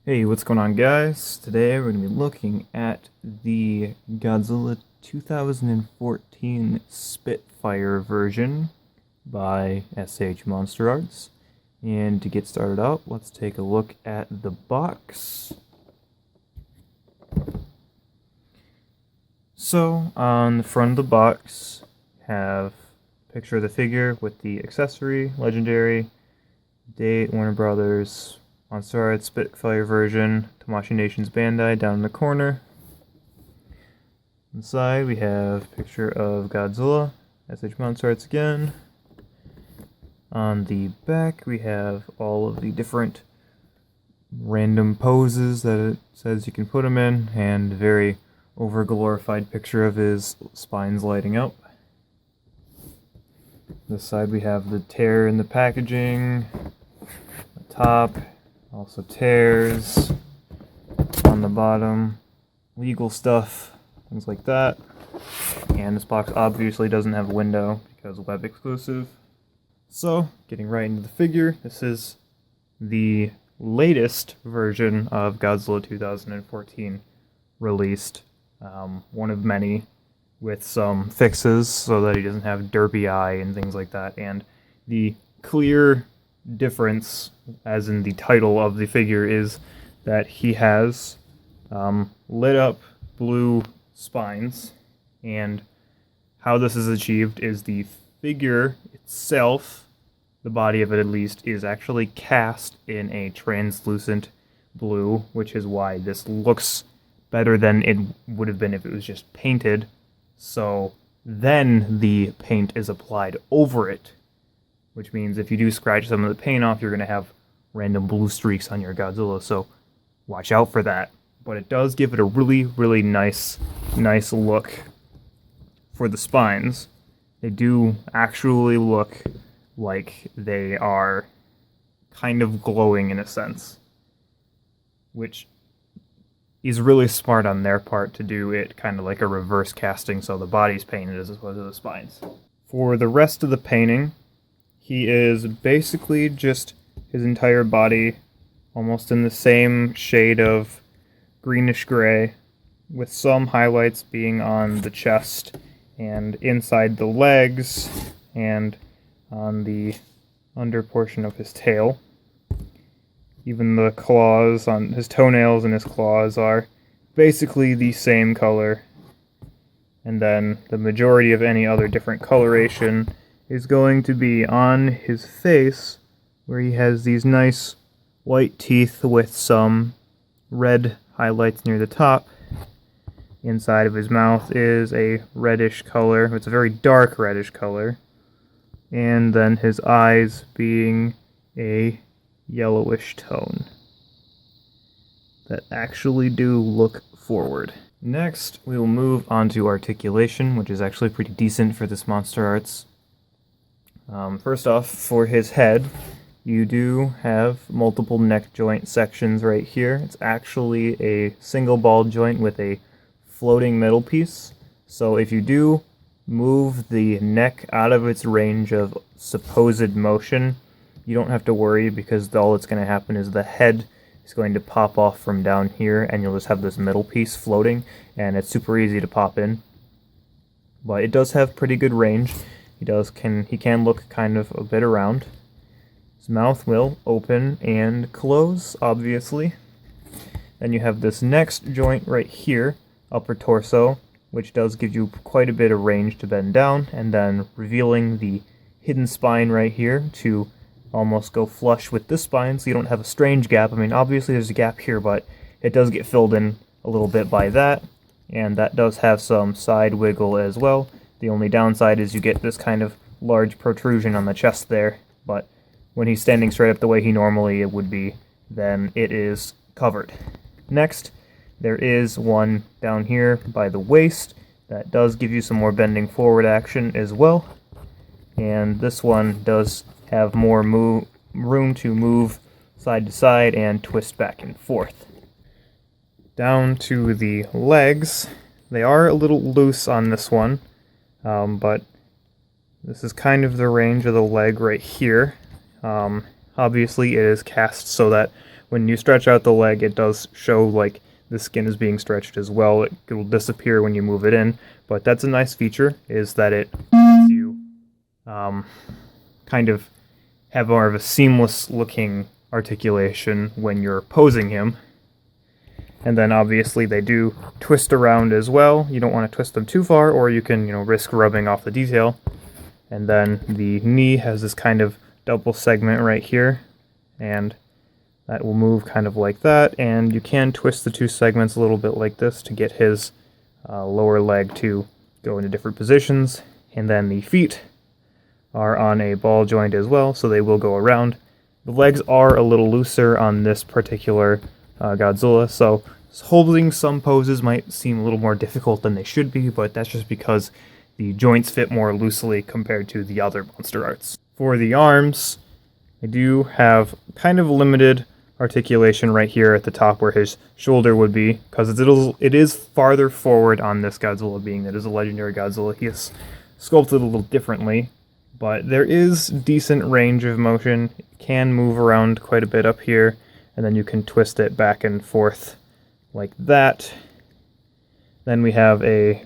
Hey, what's going on, guys? Today we're going to be looking at the Godzilla 2014 Spitfire version by SH Monsterarts. And to get started out, let's take a look at the box. So, on the front of the box, have a picture of the figure with the accessory, legendary, date, Warner Brothers, Monsterarts Spitfire version, Tamashii Nations Bandai down in the corner. Inside we have a picture of Godzilla, SH Monsterarts again. On the back we have all of the different random poses that it says you can put him in, and a very over-glorified picture of his spines lighting up. This side we have the tear in the packaging, the top, also tears on the bottom, legal stuff, things like that. And this box obviously doesn't have a window because web exclusive. So, getting right into the figure, this is the latest version of Godzilla 2014 released. One of many, with some fixes so that he doesn't have derpy eye and things like that. And the clear difference, as in the title of the figure, is that he has lit up blue spines, and how this is achieved is the figure itself, the body of it at least, is actually cast in a translucent blue, which is why this looks better than it would have been if it was just painted. So then the paint is applied over it, which means if you do scratch some of the paint off, you're going to have random blue streaks on your Godzilla, so watch out for that. But it does give it a really, really nice look for the spines. They do actually look like they are kind of glowing in a sense, which is really smart on their part to do it kind of like a reverse casting, so the body's painted as opposed to the spines. For the rest of the painting, he is basically just his entire body almost in the same shade of greenish gray, with some highlights being on the chest and inside the legs and on the under portion of his tail. Even the claws on his toenails and his claws are basically the same color. And then the majority of any other different coloration is going to be on his face, where he has these nice white teeth with some red highlights near the top. Inside of his mouth is a reddish color. It's a very dark reddish color. And then his eyes being a yellowish tone that actually do look forward. Next, we will move on to articulation, which is actually pretty decent for this Monsterarts. First off, for his head, you do have multiple neck joint sections right here. It's actually a single ball joint with a floating middle piece. So if you do move the neck out of its range of supposed motion, you don't have to worry, because all that's going to happen is the head is going to pop off from down here, and you'll just have this middle piece floating, and it's super easy to pop in. But it does have pretty good range. He can look kind of a bit around. His mouth will open and close, obviously. Then you have this next joint right here, upper torso, which does give you quite a bit of range to bend down, and then revealing the hidden spine right here to almost go flush with this spine, so you don't have a strange gap. I mean, obviously there's a gap here, but it does get filled in a little bit by that, and that does have some side wiggle as well. The only downside is you get this kind of large protrusion on the chest there, but when he's standing straight up the way he normally would be, then it is covered. Next, there is one down here by the waist that does give you some more bending forward action as well, and this one does have more room to move side to side and twist back and forth. Down to the legs, they are a little loose on this one, but this is kind of the range of the leg right here. Obviously it is cast so that when you stretch out the leg, it does show like the skin is being stretched as well. It will disappear when you move it in, but that's a nice feature, is that it lets you kind of have more of a seamless looking articulation when you're posing him. And then obviously they do twist around as well. You don't want to twist them too far, or you can, risk rubbing off the detail. And then the knee has this kind of double segment right here, and that will move kind of like that. And you can twist the two segments a little bit like this to get his lower leg to go into different positions. And then the feet are on a ball joint as well, so they will go around. The legs are a little looser on this particular Godzilla, so holding some poses might seem a little more difficult than they should be, but that's just because the joints fit more loosely compared to the other Monsterarts. For the arms, I do have kind of limited articulation right here at the top where his shoulder would be, because it is farther forward on this Godzilla, being that it is a legendary Godzilla. He is sculpted a little differently, but there is decent range of motion. It can move around quite a bit up here, and then you can twist it back and forth like that. Then we have a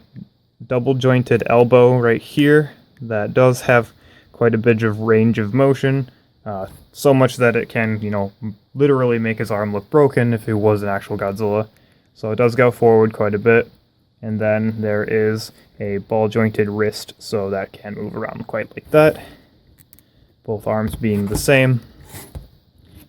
double jointed elbow right here that does have quite a bit of range of motion, so much that it can, literally make his arm look broken if it was an actual Godzilla. So it does go forward quite a bit. And then there is a ball jointed wrist, so that can move around quite like that. Both arms being the same.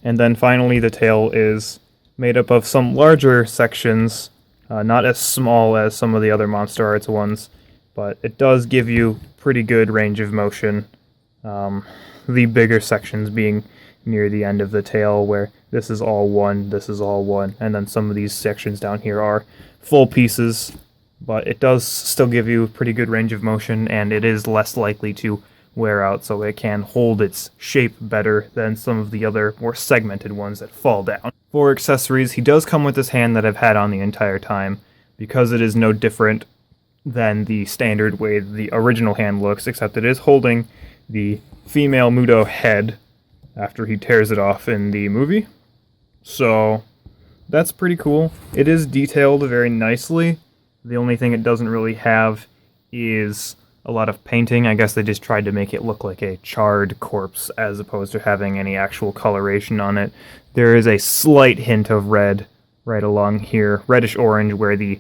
And then finally the tail is made up of some larger sections, not as small as some of the other Monsterarts ones, but it does give you pretty good range of motion. The bigger sections being near the end of the tail, where this is all one, this is all one, and then some of these sections down here are full pieces, but it does still give you pretty good range of motion, and it is less likely to wear out, so it can hold its shape better than some of the other more segmented ones that fall down. For accessories, he does come with this hand that I've had on the entire time, because it is no different than the standard way the original hand looks, except it is holding the female Muto head after he tears it off in the movie. So that's pretty cool. It is detailed very nicely. The only thing it doesn't really have is a lot of painting. I guess they just tried to make it look like a charred corpse as opposed to having any actual coloration on it. There is a slight hint of red right along here, reddish orange, where the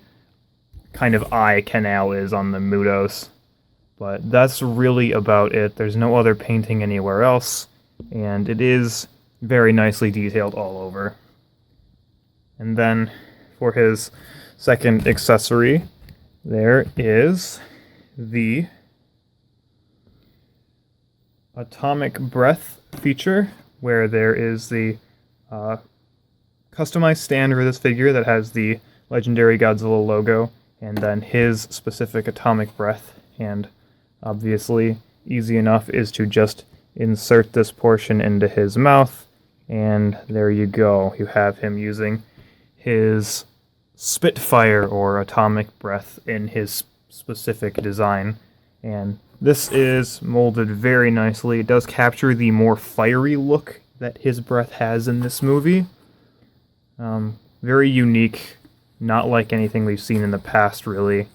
kind of eye canal is on the Mutos. But that's really about it. There's no other painting anywhere else, and it is very nicely detailed all over. And then for his second accessory, there is the atomic breath feature, where there is the customized stand for this figure that has the legendary Godzilla logo, and then his specific atomic breath. And obviously, easy enough is to just insert this portion into his mouth, and there you go. You have him using his Spitfire or atomic breath in his specific design. And this is molded very nicely. It does capture the more fiery look that his breath has in this movie. Very unique, not like anything we've seen in the past, really.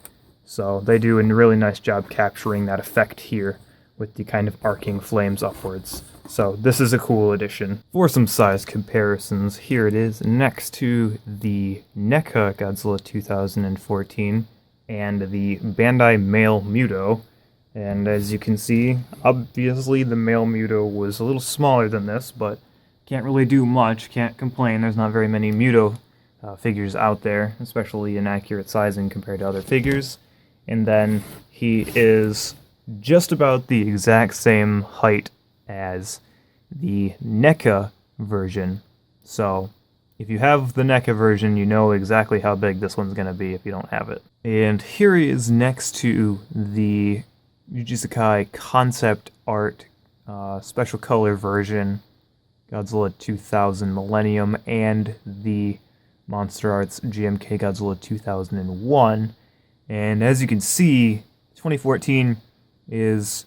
So they do a really nice job capturing that effect here with the kind of arcing flames upwards. So this is a cool addition. For some size comparisons, here it is next to the NECA Godzilla 2014 and the Bandai male Muto. And as you can see, obviously the male Muto was a little smaller than this, but can't really do much, can't complain. There's not very many Muto figures out there, especially in accurate sizing compared to other figures. And then he is just about the exact same height as the NECA version. So if you have the NECA version, you know exactly how big this one's going to be if you don't have it. And here he is next to the Yuji Sakai concept art special color version, Godzilla 2000 Millennium, and the Monsterarts GMK Godzilla 2001. And as you can see, 2014 is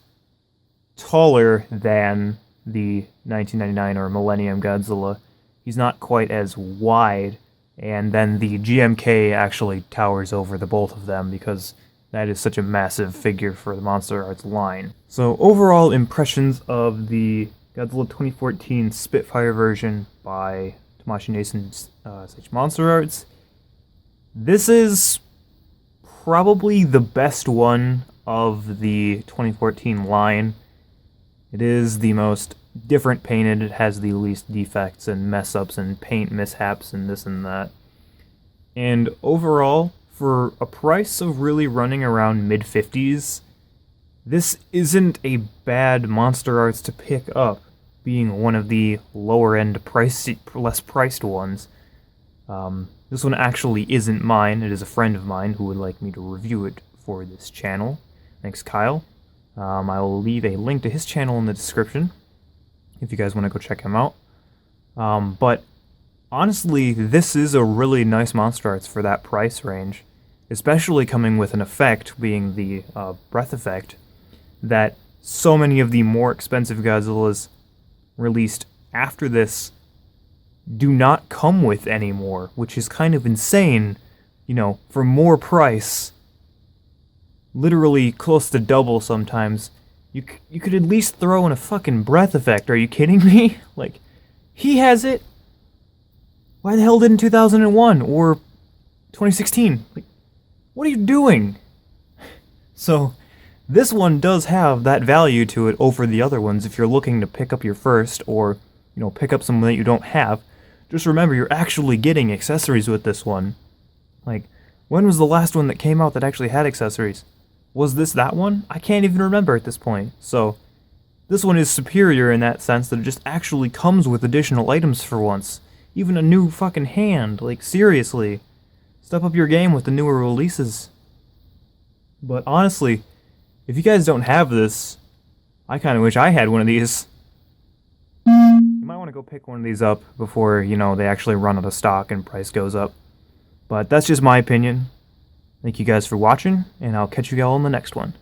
taller than the 1999 or Millennium Godzilla, he's not quite as wide, and then the GMK actually towers over the both of them because that is such a massive figure for the Monsterarts line. So overall impressions of the Godzilla 2014 Spitfire version by Tamashii Nason's SHMA Monsterarts. This is probably the best one of the 2014 line. It is the most different painted, it has the least defects and mess-ups and paint mishaps and this and that. And overall, for a price of really running around mid-50s, this isn't a bad Monsterarts to pick up, being one of the lower-end, less priced ones. This one actually isn't mine, it is a friend of mine who would like me to review it for this channel. Thanks, Kyle. I will leave a link to his channel in the description if you guys want to go check him out. But honestly, this is a really nice Monsterarts for that price range, especially coming with an effect, being the breath effect, that so many of the more expensive Godzillas released after this do not come with anymore, which is kind of insane, you know, for more price, literally close to double sometimes. You could at least throw in a fucking breath effect. Are you kidding me? Like, he has it. Why the hell didn't 2001 or 2016? Like, what are you doing? So, this one does have that value to it over the other ones if you're looking to pick up your first or, you know, pick up something that you don't have. Just remember, you're actually getting accessories with this one. Like, when was the last one that came out that actually had accessories? Was this that one? I can't even remember at this point. So, this one is superior in that sense that it just actually comes with additional items for once. Even a new fucking hand. Like, seriously. Step up your game with the newer releases. But honestly, if you guys don't have this, I kind of wish I had one of these. You might want to go pick one of these up before, you know, they actually run out of stock and price goes up. But that's just my opinion. Thank you guys for watching, and I'll catch you all in the next one.